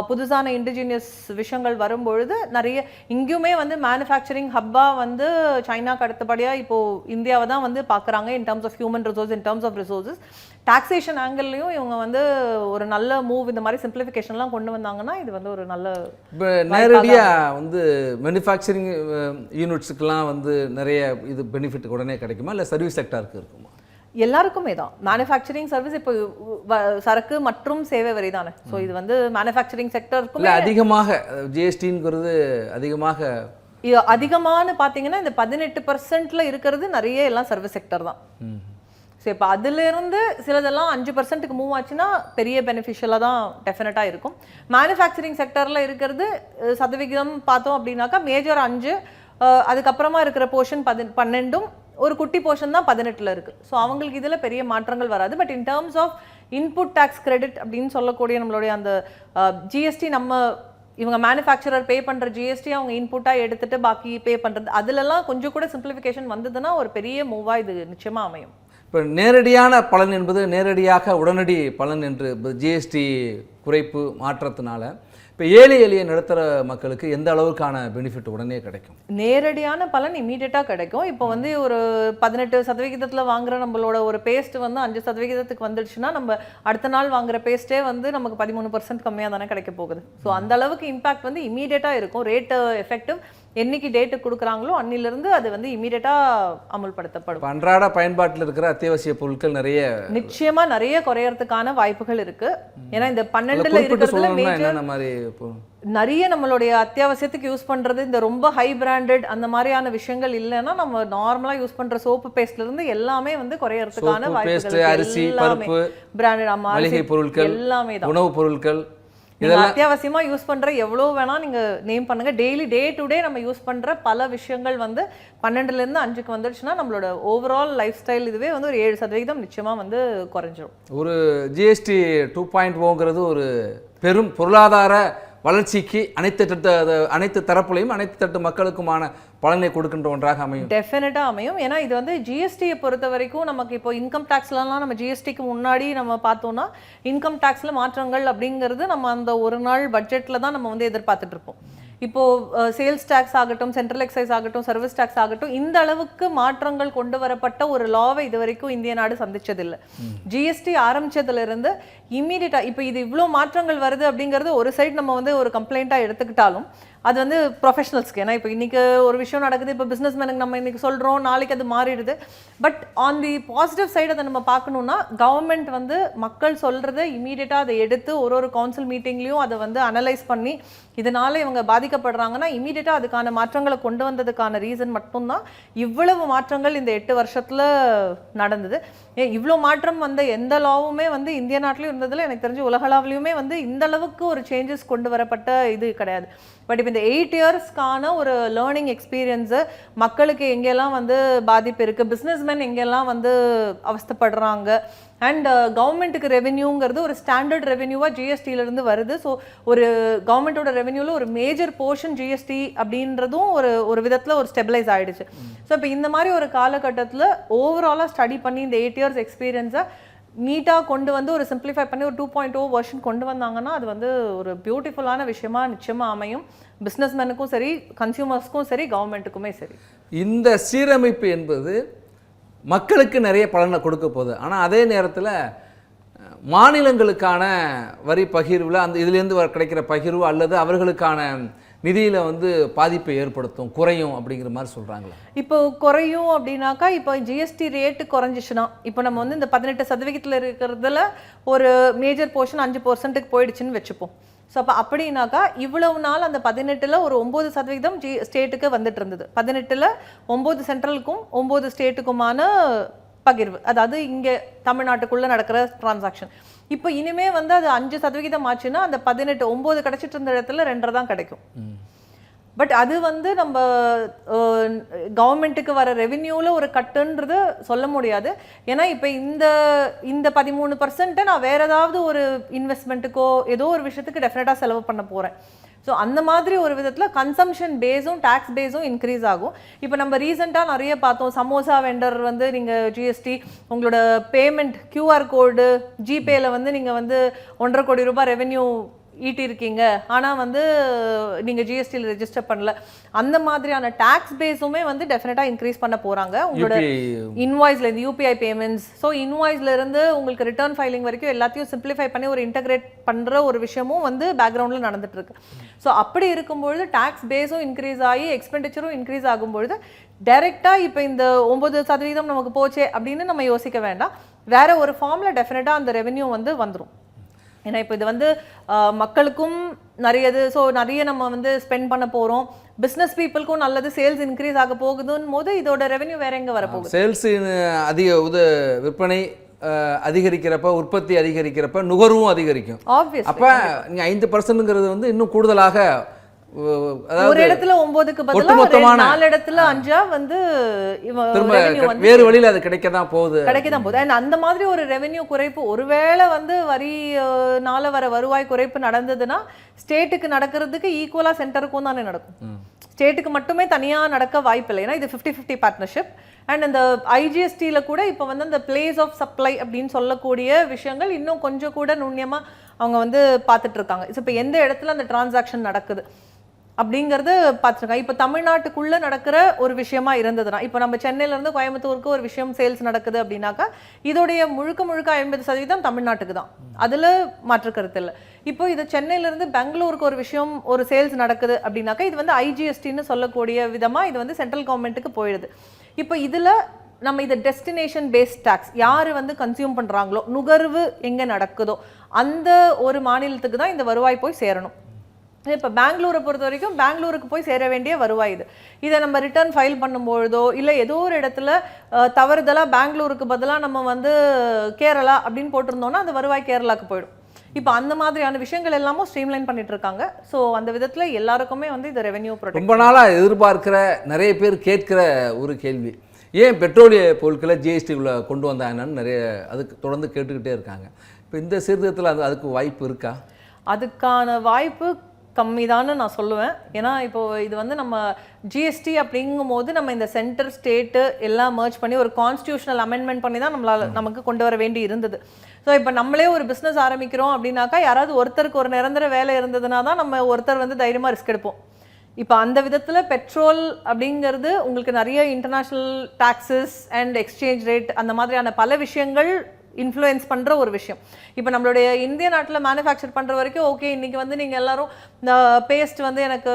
புதுசான இண்டிஜினியஸ் விஷயங்கள் வரும்பொழுது நிறைய இங்கேயுமே வந்து மேனுஃபேக்சரிங் ஹப்பாக வந்து சைனாக்கு அடுத்தபடியாக இப்போது இந்தியாவை தான் வந்து பார்க்குறாங்க in terms of human resource, in terms of resources. Taxation ஆங்கிள்லையும் இவங்க வந்து ஒரு நல்ல மூவ் இந்த மாதிரி சிம்பிளிஃபிகேஷன்லாம் கொண்டு வந்தாங்கன்னா இது வந்து ஒரு நல்ல இப்போ நேரடியாக வந்து மேனுஃபேக்சரிங் யூனிட்ஸுக்கெலாம் வந்து நிறைய இது பெனிஃபிட் உடனே கிடைக்குமா இல்லை சர்வீஸ் செக்டாருக்கு இருக்குமா? எல்லாருக்குமே தான். மேனுஃபேக்சரிங் சர்வீஸ் இப்போ சரக்கு மற்றும் சேவை வரி தானே. ஸோ இது வந்து மேனுஃபேக்சரிங் செக்டருக்கும் அதிகமாக ஜிஎஸ்டிங்கிறது அதிகமானு பார்த்தீங்கன்னா இந்த 18% இருக்கிறது நிறைய எல்லாம் சர்வீஸ் செக்டர் தான். ஸோ இப்போ அதிலிருந்து சிலதெல்லாம் 5%க்கு மூவ் ஆச்சுன்னா பெரிய பெனிஃபிஷியலாக தான் டெஃபினட்டாக இருக்கும். மேனுஃபேக்சரிங் செக்டரில் இருக்கிறது சதவிகிதம் பார்த்தோம் அப்படின்னாக்கா மேஜர் 5, அதுக்கப்புறமா இருக்கிற போர்ஷன் 12, ஒரு குட்டி போர்ஷன் தான் 18ல இருக்கு. ஸோ அவங்களுக்கு இதுல பெரிய மாற்றங்கள் வராது. But in terms of input tax credit அப்படின்னு சொல்லக்கூடிய நம்மளுடைய அந்த ஜிஎஸ்டி நம்ம இவங்க மேனுஃபேக்சரர் பே பண்ற ஜிஎஸ்டி அவங்க இன்புட்டா எடுத்துட்டு பாக்கி பே பண்றது அதுலலாம் கொஞ்சம் கூட சிம்பிளிஃபிகேஷன் வந்ததுன்னா ஒரு பெரிய மூவா இது நிச்சயமா அமையும். இப்போ நேரடியான பலன் என்பது நேரடியாக உடனடி பலன் என்று ஜிஎஸ்டி குறைப்பு மாற்றத்தினால இப்போ ஏழை எளிய நடுத்தர மக்களுக்கு எந்த அளவுக்கான பெனிஃபிட் உடனே கிடைக்கும்? நேரடியான பலன் இமீடியட்டாக கிடைக்கும். இப்போ வந்து ஒரு 18% வாங்குற நம்மளோட ஒரு பேஸ்ட் வந்து 5% வந்துடுச்சுன்னா நம்ம அடுத்த நாள் வாங்குற பேஸ்ட்டே வந்து நமக்கு 13% கம்மியாக தானே கிடைக்க போகுது. ஸோ அந்த அளவுக்கு இம்பாக்ட் வந்து இமீடியட்டாக இருக்கும். ரேட்டு எஃபெக்டிவ் என்னைக்கு டேட்டு கொடுக்குறாங்களோ அன்னிலிருந்து அது வந்து இமீடியட்டாக அமல்படுத்தப்படும். அன்றாட பயன்பாட்டில் இருக்கிற அத்தியாவசிய பொருட்கள் நிச்சயமா நிறைய குறையறதுக்கான வாய்ப்புகள் இருக்கு. ஏன்னா இந்த 12ல இருக்கிறதுல மேஜர் நிறைய நம்மளுடைய அத்தியாவசியத்துக்கு யூஸ் பண்றது இந்த ரொம்ப ஹை பிராண்டட் அந்த மாதிரியான விஷயங்கள் இல்லைன்னா நம்ம நார்மலா யூஸ் பண்ற சோப்பு பேஸ்ட்ல இருந்து எல்லாமே வந்து குறையறதுக்கான வாய்ப்புகள். அரிசி, பருப்பு, பிராண்டட் மளிகை பொருட்கள், எல்லாமே தான், உணவு பொருட்கள் இதெல்லாம் அத்தியாவசியமா யூஸ் பண்ற எவ்வளவு வேணா நீங்க நேம் பண்ணுங்க. டெய்லி டே டு டே நம்ம யூஸ் பண்ற பல விஷயங்கள் வந்து 12ல இருந்து 5க்கு வந்துடுச்சுன்னா நம்மளோட ஓவரால் லைஃப் ஸ்டைல் இதுவே வந்து ஒரு 7% நிச்சயமா வந்து குறைஞ்சிரும். ஒரு ஜிஎஸ்டி 2.0ங்கிறது ஒரு பெரும் பொருளாதார வளர்ச்சிக்கு அனைத்து தரப்புலையும் அனைத்து தட்டு மக்களுக்குமான பலனை கொடுக்கின்ற ஒன்றாக அமையும். டெஃபினட்டா அமையும். ஏன்னா இது வந்து ஜிஎஸ்டியை பொறுத்த வரைக்கும் நமக்கு இப்போ இன்கம் டேக்ஸ்லாம் நம்ம ஜிஎஸ்டிக்கு முன்னாடி நம்ம பார்த்தோம்னா இன்கம் டேக்ஸ்ல மாற்றங்கள் அப்படிங்கிறது நம்ம அந்த ஒரு நாள் பட்ஜெட்ல தான் நம்ம வந்து எதிர்பார்த்துட்டு இருப்போம். இப்போ சேல்ஸ் டேக்ஸ் ஆகட்டும், சென்ட்ரல் எக்ஸைஸ் ஆகட்டும், சர்வீஸ் டேக்ஸ் ஆகட்டும், இந்த அளவுக்கு மாற்றங்கள் கொண்டு வரப்பட்ட ஒரு லாவை இது வரைக்கும் இந்திய நாடு சந்திச்சதில்லை. ஜிஎஸ்டி ஆரம்பிச்சதுல இருந்து இம்மீடியட்டா இப்போ இது இவ்வளோ மாற்றங்கள் வருது அப்படிங்கிறது ஒரு சைடு நம்ம வந்து ஒரு கம்ப்ளைண்டா எடுத்துக்கிட்டாலும் அது வந்து ப்ரொஃபஷனல்ஸ்க்கு. ஏன்னா இப்போ இன்னைக்கு ஒரு விஷயம் நடக்குது, இப்போ பிஸ்னஸ் மேனுக்கு நம்ம இன்னைக்கு சொல்கிறோம், நாளைக்கு அது மாறிடுது. But on the positive side அதை நம்ம பார்க்கணுன்னா கவர்மெண்ட் வந்து மக்கள் சொல்கிறத இமீடியட்டாக அதை எடுத்து ஒரு கவுன்சில் மீட்டிங்லேயும் அதை வந்து அனலைஸ் பண்ணி இதனால இவங்க பாதிக்கப்படுறாங்கன்னா இமீடியட்டாக அதுக்கான மாற்றங்களை கொண்டு வந்ததுக்கான ரீசன் மட்டும்தான் இவ்வளவு மாற்றங்கள் இந்த 8 வருஷத்தில் நடந்தது. இவ்வளோ மாற்றம் வந்த எந்த லாவுமே வந்து இந்திய நாட்டிலையும் இருந்ததில் எனக்கு தெரிஞ்சு உலகளாவிலையுமே வந்து இந்த அளவுக்கு ஒரு சேஞ்சஸ் கொண்டு வரப்பட்ட இது கிடையாது. பட் இப்போ இந்த 8 இயர்ஸ்க்கான ஒரு லேர்னிங் எக்ஸ்பீரியன்ஸு மக்களுக்கு எங்கெல்லாம் வந்து பாதிப்பு இருக்குது, பிஸ்னஸ்மேன் எங்கெல்லாம் வந்து அவஸ்தப்படுறாங்க, அண்ட் கவர்மெண்ட்டுக்கு ரெவென்யூங்கிறது ஒரு ஸ்டாண்டர்ட் ரெவென்யூவாக ஜிஎஸ்டியிலேருந்து வருது. ஸோ ஒரு கவர்மெண்ட்டோட ரெவென்யூவில் ஒரு மேஜர் போர்ஷன் ஜிஎஸ்டி அப்படின்றதும் ஒரு விதத்தில் ஒரு ஸ்டெபிலைஸ் ஆகிடுச்சு. ஸோ இப்போ இந்த மாதிரி ஒரு காலகட்டத்தில் ஓவராலாக ஸ்டடி பண்ணி இந்த 8 இயர்ஸ் எக்ஸ்பீரியன்ஸை நீட்டாக கொண்டு வந்து ஒரு சிம்பிளிஃபை பண்ணி ஒரு 2.0 வெர்ஷன் கொண்டு வந்தாங்கன்னா அது வந்து ஒரு பியூட்டிஃபுல்லான விஷயமா நிச்சயமாக அமையும். பிஸ்னஸ்மேனுக்கும் சரி, கன்சியூமர்ஸ்க்கும் சரி, கவர்மெண்ட்டுக்குமே சரி. இந்த சீரமைப்பு என்பது மக்களுக்கு நிறைய பலனை கொடுக்க போகுது. ஆனால் அதே நேரத்தில் மாநிலங்களுக்கான வரி பகிர்வில் அந்த இதுலேருந்து கிடைக்கிற பகிர்வு அல்லது அவர்களுக்கான நிதியில் வந்து பாதிப்பை ஏற்படுத்தும், குறையும் அப்படிங்கிற மாதிரி சொல்கிறாங்களே. இப்போ குறையும் அப்படின்னாக்கா இப்போ ஜிஎஸ்டி ரேட்டு குறைஞ்சிச்சுன்னா இப்போ நம்ம வந்து இந்த 18% இருக்கிறதுல ஒரு மேஜர் போர்ஷன் 5%க்கு போயிடுச்சுன்னு வச்சுப்போம். ஸோ அப்போ அப்படின்னாக்கா இவ்வளவு நாள் அந்த 18ல் ஒரு 9% ஸ்டேட்டுக்கு வந்துட்டு இருந்தது. 18ல் 9 சென்ட்ரலுக்கும் 9 ஸ்டேட்டுக்குமான பகிர்வு, அதாவது இங்கே தமிழ்நாட்டுக்குள்ளே நடக்கிற டிரான்சாக்ஷன். இப்போ இனிமே வந்து அது 5% ஆச்சுன்னா அந்த 18 9 கிடைச்சிட்டு இருந்த இடத்துல 2 தான் கிடைக்கும். பட் அது வந்து நம்ம கவர்மெண்ட்டுக்கு வர ரெவென்யூவில் ஒரு கட்டுன்றது சொல்ல முடியாது. ஏன்னா இப்போ இந்த 13% நான் வேற ஏதாவது ஒரு இன்வெஸ்ட்மெண்ட்டுக்கோ ஏதோ ஒரு விஷயத்துக்கு டெஃபினட்டாக செலவு பண்ண போகிறேன். ஸோ அந்த மாதிரி ஒரு விதத்தில் கன்சம்ஷன் பேஸும் டேக்ஸ் பேஸும் இன்க்ரீஸ் ஆகும். இப்போ நம்ம ரீசெண்டாக நிறைய பார்த்தோம், சமோசா வெண்டர் வந்து நீங்கள் ஜிஎஸ்டி உங்களோட பேமெண்ட் QR கோடு ஜிபேயில் வந்து நீங்கள் வந்து 1.5 கோடி ரூபாய் ரெவென்யூ ஈட்டிருக்கீங்க, ஆனால் வந்து நீங்கள் ஜிஎஸ்டியில் ரெஜிஸ்டர் பண்ணல. அந்த மாதிரியான டேக்ஸ் பேஸுமே வந்து டெஃபினட்டாக இன்க்ரீஸ் பண்ண போகிறாங்க உங்களோட இன்வாய்ஸில் இருந்து யூபிஐ பேமெண்ட்ஸ். ஸோ இன்வாய்ஸ்லேருந்து உங்களுக்கு ரிட்டர்ன் ஃபைலிங் வரைக்கும் எல்லாத்தையும் சிம்பிளிஃபை பண்ணி ஒரு இன்டகிரேட் பண்ணுற ஒரு விஷயமும் வந்து பேக்ரவுண்டில் நடந்துட்டுருக்கு. ஸோ அப்படி இருக்கும்பொழுது டேக்ஸ் பேஸும் இன்க்ரீஸ் ஆகி எக்ஸ்பெண்டிச்சரும் இன்க்ரீஸ் ஆகும்பொழுது டைரெக்டாக இப்போ இந்த 9% நமக்கு போச்சே அப்படின்னு நம்ம யோசிக்க வேண்டாம். வேற ஒரு ஃபார்மில் டெஃபினட்டாக அந்த ரெவென்யூ வந்து வந்துடும். ஏன்னா இப்போ இது வந்து மக்களுக்கும் நிறையது, ஸோ நிறைய நம்ம வந்து ஸ்பெண்ட் பண்ண போகிறோம், பிஸ்னஸ் பீப்புளுக்கும் நல்லது, சேல்ஸ் இன்க்ரீஸ் ஆக போகுதுன்னு போது இதோட ரெவென்யூ வேற எங்கே வரப்போகுது. சேல்ஸ் அதிக விற்பனை அதிகரிக்கிறப்ப, உற்பத்தி அதிகரிக்கிறப்ப நுகர்வும் அதிகரிக்கும். ஆப்வியஸ். அப்போ நீங்கள் 5%ங்கிறது வந்து இன்னும் கூடுதலாக ஒரு இடத்துல 9க்கு பதிலா ஒட்டுமொத்தமான 4 இடத்துல 5 வந்து திரும்ப revenue வந்து வேறு வழியில் அது கிடைக்க தான் போகுது. And அந்த மாதிரி ஒரு ரெவென்யூ குறைப்பு ஒருவேளை வந்து வரினால வர வருவாய் குறைப்பு நடந்ததுன்னா ஸ்டேட்டுக்கு நடக்கிறதுக்கு ஈக்குவலா சென்டருக்கும் தானே நடக்கும். ஸ்டேட்டுக்கு மட்டுமே தனியா நடக்க வாய்ப்பில்லை. ஏன்னா இது 50-50 பார்ட்னர்ஷிப். அண்ட் அந்த ஐஜிஎஸ்டியில கூட இப்போ வந்து அந்த பிளேஸ் ஆஃப் சப்ளை அப்படின்னு சொல்லக்கூடிய விஷயங்கள் இன்னும் கொஞ்சம் கூட நுண்ணியமா அவங்க வந்து பார்த்துட்டு இருக்காங்க. இப்போ எந்த இடத்துல அந்த டிரான்சாக்ஷன் நடக்குது அப்படிங்கிறது பார்த்துருக்காங்க. இப்போ தமிழ்நாட்டுக்குள்ளே நடக்கிற ஒரு விஷயமா இருந்ததுன்னா, இப்போ நம்ம சென்னையிலேருந்து கோயம்புத்தூருக்கு ஒரு விஷயம் சேல்ஸ் நடக்குது அப்படின்னாக்கா இதோடைய முழுக்க 50% தமிழ்நாட்டுக்கு தான். அதில் மாற்று கருத்து இல்லை. இப்போ இது சென்னையிலேருந்து பெங்களூருக்கு ஒரு விஷயம் ஒரு சேல்ஸ் நடக்குது அப்படின்னாக்கா இது வந்து ஐஜிஎஸ்டின்னு சொல்லக்கூடிய விதமாக இது வந்து சென்ட்ரல் கவர்மெண்ட்டுக்கு போயிடுது. இப்போ இதில் நம்ம இதை டெஸ்டினேஷன் பேஸ்ட் டேக்ஸ் யார் வந்து கன்சியூம் பண்ணுறாங்களோ, நுகர்வு எங்கே நடக்குதோ அந்த ஒரு மாநிலத்துக்கு தான் இந்த வருவாய் போய் சேரணும். இப்போ பெங்களூரை பொறுத்த வரைக்கும் பெங்களூருக்கு போய் சேர வேண்டிய வருவாய் இது. இதை நம்ம ரிட்டர்ன் ஃபைல் பண்ணும்பொழுதோ இல்லை ஏதோ ஒரு இடத்துல தவறுதலாக பெங்களூருக்கு பதிலாக நம்ம வந்து கேரளா அப்படின்னு போட்டிருந்தோம்னா அந்த வருவாய் கேரளாவுக்கு போயிடும். இப்போ அந்த மாதிரியான விஷயங்கள் எல்லாமும் ஸ்ட்ரீம்லைன் பண்ணிட்டு இருக்காங்க. ஸோ அந்த விதத்தில் எல்லாருக்குமே வந்து இது ரெவென்யூ ப்ரொடெக்ட். ரொம்ப நாளாக எதிர்பார்க்கிற நிறைய பேர் கேட்கிற ஒரு கேள்வி, ஏன் பெட்ரோலிய பொருட்களை ஜிஎஸ்டிக்குள்ளே கொண்டு வந்தாங்கன்னு நிறைய அதுக்கு தொடர்ந்து கேட்டுக்கிட்டே இருக்காங்க. இப்போ இந்த சீர்திருத்தத்தில் அதுக்கு வாய்ப்பு இருக்கா? அதுக்கான வாய்ப்பு கம்மி தான்னு நான் சொல்லுவேன். ஏன்னா இப்போ இது வந்து நம்ம ஜிஎஸ்டி அப்படிங்கும் போது நம்ம இந்த சென்டர் ஸ்டேட்டு எல்லாம் மர்ஜ் பண்ணி ஒரு கான்ஸ்டியூஷனல் அமெண்ட்மெண்ட் பண்ணி தான் நமக்கு கொண்டு வர வேண்டி இருந்தது. ஸோ இப்போ நம்மளே ஒரு பிஸ்னஸ் ஆரம்பிக்கிறோம் அப்படின்னாக்கா யாராவது ஒருத்தருக்கு ஒரு நிரந்தர வேலை இருந்ததுனா தான் நம்ம ஒருத்தர் வந்து தைரியமாக ரிஸ்க் எடுப்போம். இப்போ அந்த விதத்தில் பெட்ரோல் அப்படிங்கிறது உங்களுக்கு நிறைய international taxes and exchange rate அந்த மாதிரியான பல விஷயங்கள் இன்ஃப்ளூயன்ஸ் பண்ணுற ஒரு விஷயம். இப்போ நம்மளுடைய இந்திய நாட்டில் மேனுஃபேக்சர் பண்ணுற வரைக்கும் ஓகே, இன்றைக்கி வந்து நீங்கள் எல்லாரும் இந்த பேஸ்ட் வந்து எனக்கு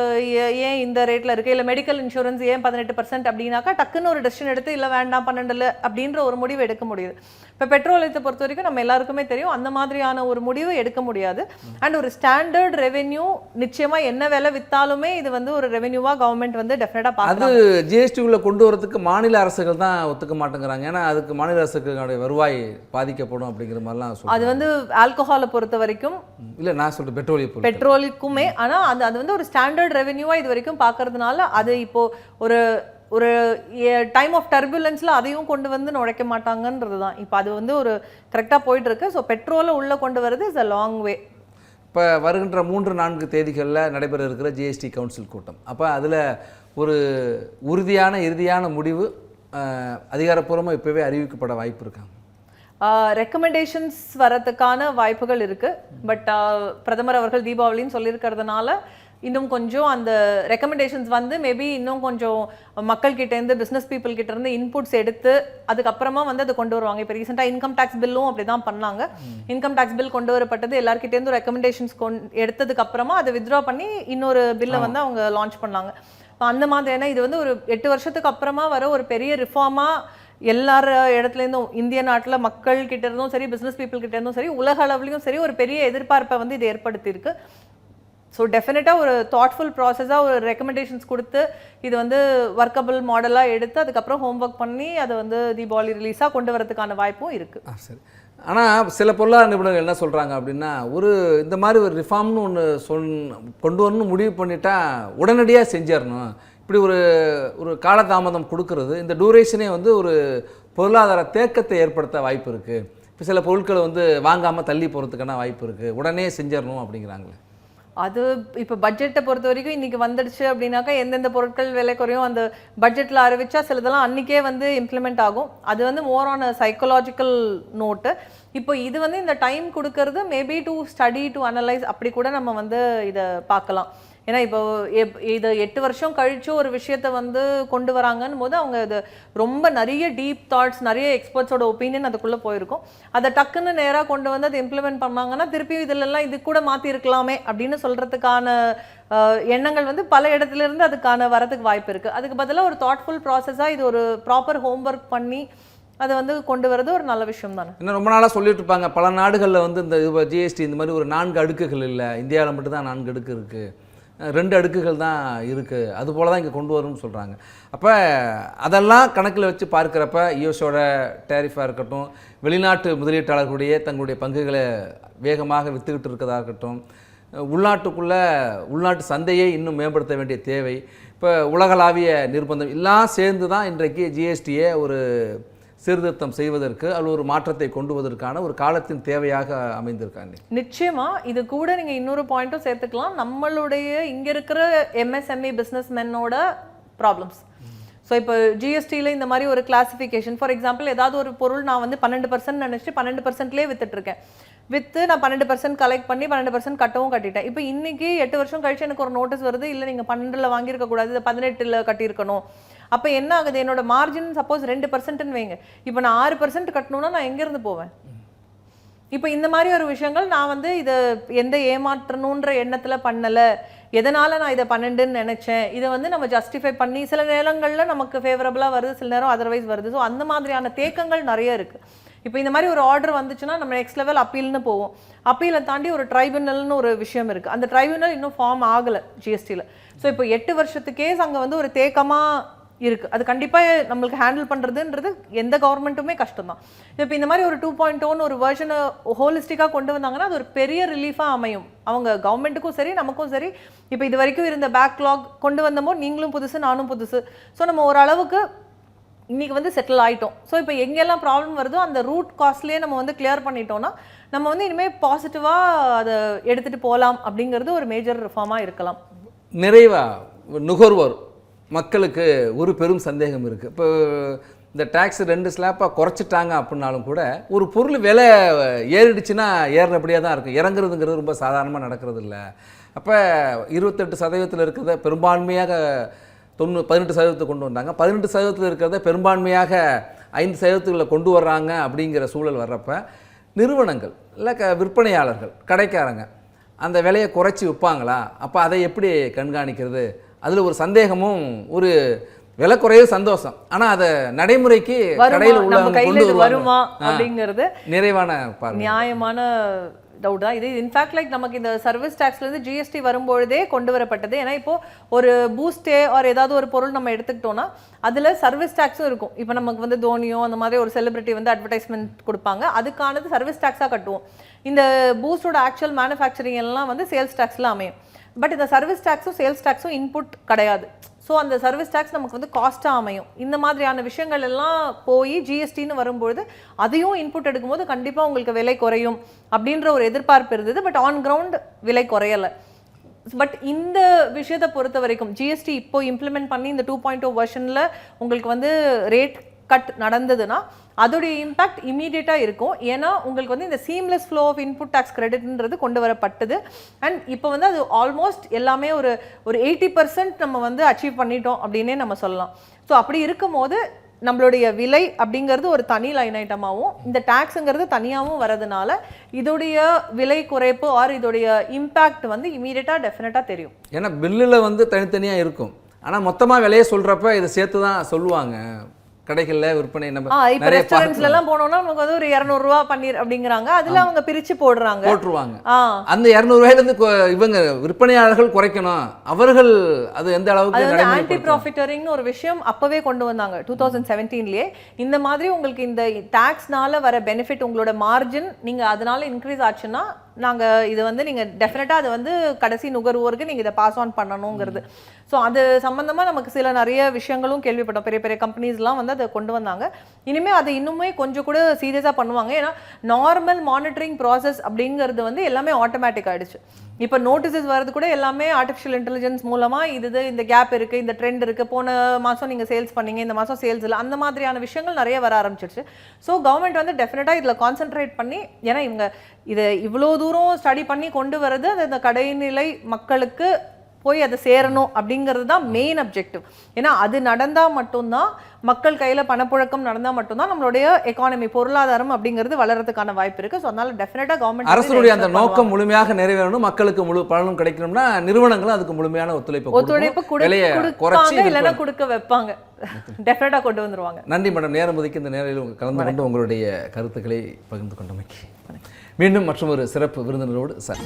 ஏன் இந்த ரேட்டில் இருக்குது, இல்லை மெடிக்கல் இன்சூரன்ஸ் ஏன் 18% அப்படின்னாக்கா டக்குன்னு ஒரு டெசிஷன் எடுத்து இல்லை வேண்டாம் 12 அப்படின்ற ஒரு முடிவு எடுக்க முடியுது. இப்போ பெட்ரோலியத்தை பொறுத்த வரைக்கும் நம்ம எல்லாருக்குமே தெரியும் அந்த மாதிரியான ஒரு முடிவு எடுக்க முடியாது. அண்ட் ஒரு ஸ்டாண்டர்ட் ரெவென்யூ நிச்சயமாக என்ன விலை விற்றாலுமே இது வந்து ஒரு ரெவென்யூவாக கவர்மெண்ட் வந்து டெஃபினட்டாக பார்த்து அது ஜிஎஸ்டிக்குள்ளே கொண்டு வரதுக்கு மாநில அரசுகள் தான் ஒத்துக்க மாட்டேங்கிறாங்க. ஏன்னா அதுக்கு மாநில அரசுகளுடைய வருவாய் பாதிக்கப்படும் அப்படிங்கிற மாதிரிலாம் சொல்லுவாங்க. அது வந்து ஆல்கஹாலை பொறுத்த வரைக்கும் இல்லை, நான் சொல்கிறேன் பெட்ரோலுக்குமே. ஆனால் அது வந்து ஒரு ஸ்டாண்டர்ட் ரெவென்யூவாக இது வரைக்கும் பார்க்கறதுனால அது இப்போ ஒரு டைம் ஆஃப் டர்புலன்ஸில் அதையும் கொண்டு வந்து நுழைக்க மாட்டாங்கன்றது தான். இப்போ அது வந்து ஒரு கரெக்டாக போயிட்டு இருக்கு. ஸோ பெட்ரோலை உள்ளே கொண்டு வரது இஸ் அ லாங் வே. இப்போ வருகின்ற 3-4 தேதிகளில் நடைபெற இருக்கிற ஜிஎஸ்டி கவுன்சில் கூட்டம், அப்போ அதில் ஒரு இறுதியான முடிவு அதிகாரப்பூர்வமாக இப்போவே அறிவிக்கப்பட வாய்ப்பு இருக்காங்க. ரெக்கமெண்டேஷன்ஸ் வரதுக்கான வாய்ப்புகள் இருக்குது. பட் பிரதமர் அவர்கள் தீபாவளின்னு சொல்லியிருக்கிறதுனால இன்னும் கொஞ்சம் அந்த ரெக்கமெண்டேஷன்ஸ் வந்து மேபி இன்னும் கொஞ்சம் மக்கள்கிட்டேருந்து பிஸ்னஸ் பீப்புள்கிட்டேருந்து இன்புட்ஸ் எடுத்து அதுக்கப்புறமா வந்து அதை கொண்டு வருவாங்க. இப்போ ரீசெண்டாக இன்கம் டேக்ஸ் பில்லும் அப்படி தான் பண்ணாங்க. இன்கம் டேக்ஸ் பில் கொண்டு வரப்பட்டது எல்லாருக்கிட்டேருந்து ரெக்கமெண்டேஷன்ஸ் எடுத்ததுக்கப்புறமா அதை வித்ட்ரா பண்ணி இன்னொரு பில்லை வந்து அவங்க லான்ச் பண்ணாங்க. அந்த மாதிரியான இது வந்து ஒரு 8 வருஷத்துக்கு அப்புறமா வர ஒரு பெரிய ரிஃபார்மாக எல்லார இடத்துலேருந்தும் இந்திய நாட்டில் மக்கள் கிட்ட இருந்தும் சரி, பிஸ்னஸ் பீப்புள் கிட்ட இருந்தும் சரி, உலக அளவுலையும் சரி ஒரு பெரிய எதிர்பார்ப்பை வந்து இது ஏற்படுத்தியிருக்கு. ஸோ டெஃபினட்டாக ஒரு தாட்ஃபுல் ப்ராசஸாக ஒரு ரெக்கமெண்டேஷன்ஸ் கொடுத்து இது வந்து ஒர்க்கபிள் மாடலாக எடுத்து அதுக்கப்புறம் ஹோம்ஒர்க் பண்ணி அதை வந்து தீபாவளி ரிலீஸாக கொண்டு வரதுக்கான வாய்ப்பும் இருக்குது. சரி. ஆனால் சில பொருளாதார நிபுணர்கள் என்ன சொல்கிறாங்க அப்படின்னா, இந்த மாதிரி ஒரு ரிஃபார்ம்னு ஒன்று கொண்டு வரணும்னு முடிவு பண்ணிட்டா உடனடியாக செஞ்சிடணும். இப்படி ஒரு காலதாமதம் கொடுக்கறது இந்த டூரேஷனே வந்து ஒரு பொருளாதார தேக்கத்தை ஏற்படுத்த வாய்ப்பு இருக்குது. இப்போ சில பொருட்களை வந்து வாங்காமல் தள்ளி போகிறதுக்கான வாய்ப்பு இருக்குது. உடனே செஞ்சிடணும் அப்படிங்கிறாங்களே. அது இப்போ பட்ஜெட்டை பொறுத்த வரைக்கும் இன்றைக்கி வந்துடுச்சு அப்படின்னாக்கா எந்தெந்த பொருட்கள் விலை குறையும் அந்த பட்ஜெட்டில் அறிவிச்சா சிலதெல்லாம் அன்றைக்கே வந்து இம்ப்ளிமெண்ட் ஆகும். அது வந்து more on a psychological note. இப்போ இது வந்து இந்த டைம் கொடுக்கறது maybe to study to analyse அப்படி கூட நம்ம வந்து இதை பார்க்கலாம். ஏன்னா இப்போ இது 8 வருஷம் கழிச்சு ஒரு விஷயத்தை வந்து கொண்டு வராங்கன்னு போது அவங்க இது ரொம்ப நிறைய டீப் தாட்ஸ், நிறைய எக்ஸ்பர்ட்ஸோட ஒப்பீனியன் அதுக்குள்ளே போயிருக்கும். அதை டக்குன்னு நேராக கொண்டு வந்து அதை இம்ப்ளிமெண்ட் பண்ணாங்கன்னா திருப்பி இதிலெல்லாம் இது கூட மாற்றிருக்கலாமே அப்படின்னு சொல்கிறதுக்கான எண்ணங்கள் வந்து பல இடத்துலேருந்து அதுக்கான வரதுக்கு வாய்ப்பு இருக்குது. அதுக்கு பதிலாக ஒரு தாட்ஃபுல் ப்ராசஸாக இது ஒரு ப்ராப்பர் ஹோம்ஒர்க் பண்ணி அதை வந்து கொண்டு வரது ஒரு நல்ல விஷயம் தானே. இன்னும் ரொம்ப நாளாக சொல்லிட்டு இருப்பாங்க, பல நாடுகளில் வந்து இந்த ஜிஎஸ்டி இந்த மாதிரி ஒரு 4 அடுக்குகள் இல்லை, இந்தியாவில் மட்டும்தான் 4 அடுக்கு இருக்குது, 2 அடுக்குகள் தான் இருக்குது, அதுபோல் தான் இங்கே கொண்டு வரும்னு சொல்கிறாங்க. அப்போ அதெல்லாம் கணக்கில் வச்சு பார்க்குறப்ப யூஎஸோட டேரிஃபாக இருக்கட்டும், வெளிநாட்டு முதலீட்டாளர்களுடைய தங்களுடைய பங்குகளை வேகமாக விற்றுக்கிட்டு இருக்கிறதா இருக்கட்டும், உள்நாட்டு சந்தையை இன்னும் மேம்படுத்த வேண்டிய தேவை, இப்போ உலகளாவிய நிர்பந்தம் எல்லாம் சேர்ந்து தான் இன்றைக்கு ஜிஎஸ்டியை ஒரு சீர்திருத்தம் செய்வதற்கு அல்லது ஒரு மாற்றத்தை கொண்டு வருவதற்கான ஒரு காலத்தின் தேவையாக அமைந்திருக்காங்க. நிச்சயமா இது கூட நீங்க இன்னொரு பாயிண்ட்டும் சேர்த்துக்கலாம். நம்மளுடைய இங்க இருக்கிற எம்எஸ்எம்இ பிஸ்னஸ்மென்னோட ப்ராப்ளம்ஸ். ஸோ இப்போ ஜிஎஸ்டியில் இந்த மாதிரி ஒரு கிளாசிஃபிகேஷன், ஃபார் எக்ஸாம்பிள் ஏதாவது ஒரு பொருள் நான் வந்து 12% நினச்சிட்டு 12%லேயே வித்துட்ருக்கேன். நான் 12% கலெக்ட் பண்ணி 12% கட்டவும் கட்டிட்டேன். இப்போ இன்னைக்கு 8 வருஷம் கழிச்சு எனக்கு ஒரு நோட்டீஸ் வருது, இல்லை நீங்கள் 12ல் வாங்கியிருக்க கூடாது, இதை 18ல் கட்டியிருக்கணும். அப்போ என்ன ஆகுது, என்னோட மார்ஜின் சப்போஸ் 2%ன்னு வைங்க, இப்போ நான் 6% கட்டணும்னா நான் எங்கேருந்து போவேன்? இப்போ இந்த மாதிரி ஒரு விஷயங்கள் நான் வந்து இதை எந்த ஏமாற்றணுன்ற எண்ணத்தில் பண்ணலை, எதனால் நான் இதை 12ன்னு நினச்சேன், இதை வந்து நம்ம ஜஸ்டிஃபை பண்ணி சில நேரங்களில் நமக்கு ஃபேவரபுளாக வருது, சில நேரம் அதர்வைஸ் வருது. ஸோ அந்த மாதிரியான தேக்கங்கள் நிறைய இருக்குது. இப்போ இந்த மாதிரி ஒரு ஆர்டர் வந்துச்சுன்னா நம்ம நெக்ஸ்ட் லெவல் அப்பீல்னு போவோம். அப்பீலை தாண்டி ஒரு ட்ரைபுனல்னு ஒரு விஷயம் இருக்குது. அந்த ட்ரைபுனல் இன்னும் ஃபார்ம் ஆகலை ஜிஎஸ்டியில். ஸோ இப்போ 8 வருஷத்து கேஸ் அங்கே வந்து ஒரு தேக்கமாக இருக்குது. அது கண்டிப்பாக நம்மளுக்கு ஹேண்டில் பண்ணுறதுன்றது எந்த கவர்மெண்ட்டுமே கஷ்டம் தான். இப்போ இந்த மாதிரி ஒரு 2.0 ஒரு வெர்ஷனை ஹோலிஸ்டிக்காக கொண்டு வந்தாங்கன்னா அது ஒரு பெரிய ரிலீஃபாக அமையும். அவங்க கவர்மெண்ட்டுக்கும் சரி நமக்கும் சரி. இப்போ இது வரைக்கும் இருந்த பேக்லாக் கொண்டு வந்தபோது நீங்களும் புதுசு நானும் புதுசு. ஸோ நம்ம ஓரளவுக்கு இன்றைக்கி வந்து செட்டில் ஆகிட்டோம். ஸோ இப்போ எங்கெல்லாம் ப்ராப்ளம் வருதோ அந்த ரூட் காஸ்ட்லேயே நம்ம வந்து கிளியர் பண்ணிட்டோம்னா நம்ம வந்து இனிமேல் பாசிட்டிவாக அதை எடுத்துகிட்டு போகலாம் அப்படிங்கிறது ஒரு மேஜர் ரிஃபார்மாக இருக்கலாம். நிறைவாக நுகர்வோர் மக்களுக்கு ஒரு பெரும் சந்தேகம் இருக்குது. இப்போ இந்த டேக்ஸ் 2 ஸ்லாப்பாக குறைச்சிட்டாங்க அப்படின்னாலும் கூட ஒரு பொருள் விலை ஏறிடுச்சுன்னா ஏறினபடியாக தான் இருக்கும், இறங்குறதுங்கிறது ரொம்ப சாதாரணமாக நடக்கிறது இல்லை. அப்போ 28% இருக்கிறத பெரும்பான்மையாக 18% கொண்டு வந்தாங்க. 18% இருக்கிறத பெரும்பான்மையாக 5% கொண்டு வர்றாங்க அப்படிங்கிற சூழல் வர்றப்ப நிறுவனங்கள் இல்லை விற்பனையாளர்கள் கடைக்காரங்க அந்த விலையை குறைச்சி விற்பாங்களா? அப்போ அதை எப்படி கண்காணிக்கிறது? அதில் ஒரு சந்தேகமும், ஒரு விலை குறைய சந்தோஷம், ஆனால் அதை நடைமுறைக்கு கடையில் உள்ள வருமா அப்படிங்கிறது நிறைவான நியாயமான டவுட் தான் இது. இன்ஃபேக்ட் லைக் நமக்கு இந்த சர்வீஸ் டேக்ஸ்லேருந்து ஜிஎஸ்டி வரும்பொழுதே கொண்டு வரப்பட்டது. ஏன்னா இப்போது ஒரு பூஸ்டே ஆர் ஏதாவது ஒரு பொருள் நம்ம எடுத்துக்கிட்டோன்னா அதில் சர்வீஸ் டேக்ஸும் இருக்கும். இப்போ நமக்கு வந்து தோனியோ அந்த மாதிரி ஒரு செலிபிரிட்டி வந்து அட்வர்டைஸ்மெண்ட் கொடுப்பாங்க, அதுக்கானது சர்வீஸ் டேக்ஸாக கட்டுவோம். இந்த பூஸ்டோட ஆக்சுவல் மேனுஃபேக்சரிங் எல்லாம் வந்து சேல்ஸ் டேக்ஸில் அமையும். பட் இந்த சர்வீஸ் டேக்ஸும் சேல்ஸ் டேக்ஸும் இன்புட் கிடையாது. ஸோ அந்த சர்வீஸ் டேக்ஸ் நமக்கு வந்து காஸ்ட்டாக அமையும். இந்த மாதிரியான விஷயங்கள் எல்லாம் போய் ஜிஎஸ்டின்னு வரும்பொழுது அதையும் இன்புட் எடுக்கும்போது கண்டிப்பாக உங்களுக்கு விலை குறையும் அப்படின்ற ஒரு எதிர்பார்ப்பு இருந்தது. பட் ஆன் கிரவுண்ட் விலை குறையலை. பட் இந்த விஷயத்தை பொறுத்த வரைக்கும் ஜிஎஸ்டி இப்போ இம்ப்ளிமெண்ட் பண்ணி இந்த 2.0 வெர்ஷனில் உங்களுக்கு வந்து ரேட் கட் நடந்ததுன்னா அதோடைய இம்பேக்ட் இமீடியட்டாக இருக்கும். ஏன்னா உங்களுக்கு வந்து இந்த seamless flow of input tax கிரெடிட்ன்றது கொண்டு வரப்பட்டது. அண்ட் இப்போ வந்து அது ஆல்மோஸ்ட் எல்லாமே ஒரு 80% நம்ம வந்து அச்சீவ் பண்ணிட்டோம் அப்படின்னே நம்ம சொல்லலாம். ஸோ அப்படி இருக்கும்போது நம்மளுடைய விலை அப்படிங்கிறது ஒரு தனி லைன் ஐட்டமாகவும் இந்த டேக்ஸுங்கிறது தனியாகவும் வரதுனால இதோடைய விலை குறைப்பு ஆர் இதோடைய இம்பேக்ட் வந்து இமீடியட்டாக டெஃபினட்டாக தெரியும். ஏன்னா பில்லில் வந்து தனித்தனியாக இருக்கும், ஆனால் மொத்தமாக விலையை சொல்கிறப்ப இதை சேர்த்து தான் சொல்லுவாங்க கடைகளில் விற்பனை. நம்ம இப்போ ரெஸ்டாரண்ட்ஸ்ல எல்லாம் போனோம்னா நமக்கு வந்து ஒரு 200 ரூபா பன்னீர் அப்படிங்கிறாங்க, அதுல அவங்க பிரிச்சு போட்டுருவாங்க. அந்த 200 ரூபாயிலிருந்து இவங்க விற்பனையாளர்கள் குறைக்கணும், அவர்கள் அது எந்த அளவுக்கு ஆன்டி ப்ராஃபிட்டரிங்னு ஒரு விஷயம் அப்பவே கொண்டு வந்தாங்க 2017லயே. இந்த மாதிரி உங்களுக்கு இந்த டாக்ஸ்னால வர பெனிஃபிட் உங்களோட மார்ஜின் நீங்க அதனால இன்க்ரீஸ் ஆச்சுன்னா நாங்கள் இதை வந்து நீங்கள் டெஃபினட்டாக அதை வந்து கடைசி நுகர்வோருக்கு நீங்கள் இதை பாஸ் ஆன் பண்ணணுங்கிறது. ஸோ அது சம்மந்தமாக நமக்கு சில நிறைய விஷயங்களும் கேள்விப்பட்டோம். பெரிய பெரிய கம்பெனிஸ்லாம் வந்து அதை கொண்டு வந்தாங்க. இனிமேல் அதை இன்னுமே கொஞ்சம் கூட சீரியஸாக பண்ணுவாங்க. ஏன்னா நார்மல் மானிட்டரிங் ப்ராசஸ் அப்படிங்கிறது வந்து எல்லாமே ஆட்டோமேட்டிக் ஆகிடுச்சு. இப்போ நோட்டீஸஸ் வரது கூட எல்லாமே ஆர்டிஃபிஷியல் இன்டெலிஜென்ஸ் மூலமாக இந்த கேப் இருக்குது, இந்த ட்ரெண்ட் இருக்குது, போன மாதம் நீங்கள் சேல்ஸ் பண்ணீங்க, இந்த மாதம் சேல்ஸ் இல்லை, அந்த மாதிரியான விஷயங்கள் நிறைய வர ஆரம்பிச்சிருச்சு. ஸோ கவர்மெண்ட் வந்து டெஃபினட்டாக இதில் கான்சென்ட்ரேட் பண்ணி, ஏன்னா இவங்க இதை இவ்வளோ தூரம் ஸ்டடி பண்ணி கொண்டு வரது அது இந்த கடைநிலை மக்களுக்கு போய் அதை சேரணும் அப்படிங்கிறது தான் மெயின் அப்ஜெக்டிவ். ஏன்னா அது நடந்தால் மட்டும்தான், மக்கள் கையில் பணப்புழக்கம் நடந்தால் மட்டும்தான் நம்மளுடைய எக்கானமி பொருளாதாரம் அப்படிங்கிறது வளர்றதுக்கான வாய்ப்பு இருக்குது. ஸோ அதனால டெஃபினட்டாக கவர்மெண்ட் அரசுடைய அந்த நோக்கம் முழுமையாக நிறைவேறணும், மக்களுக்கு முழு பலனும் கிடைக்கணும்னா நிறுவனங்களும் அதுக்கு முழுமையான ஒத்துழைப்பு கொடுப்பாங்க, இல்லைன்னா கொடுக்க வைப்பாங்க, டெஃபினட்டாக கொண்டு வந்துருவாங்க. நன்றி மேடம், நேரம் ஒதுக்கி இந்த நேரில் கலந்து கொண்டு உங்களுடைய கருத்துக்களை பகிர்ந்து கொண்டமைக்கு. மீண்டும் மற்றொரு சிறப்பு விருந்தினரோடு சார்.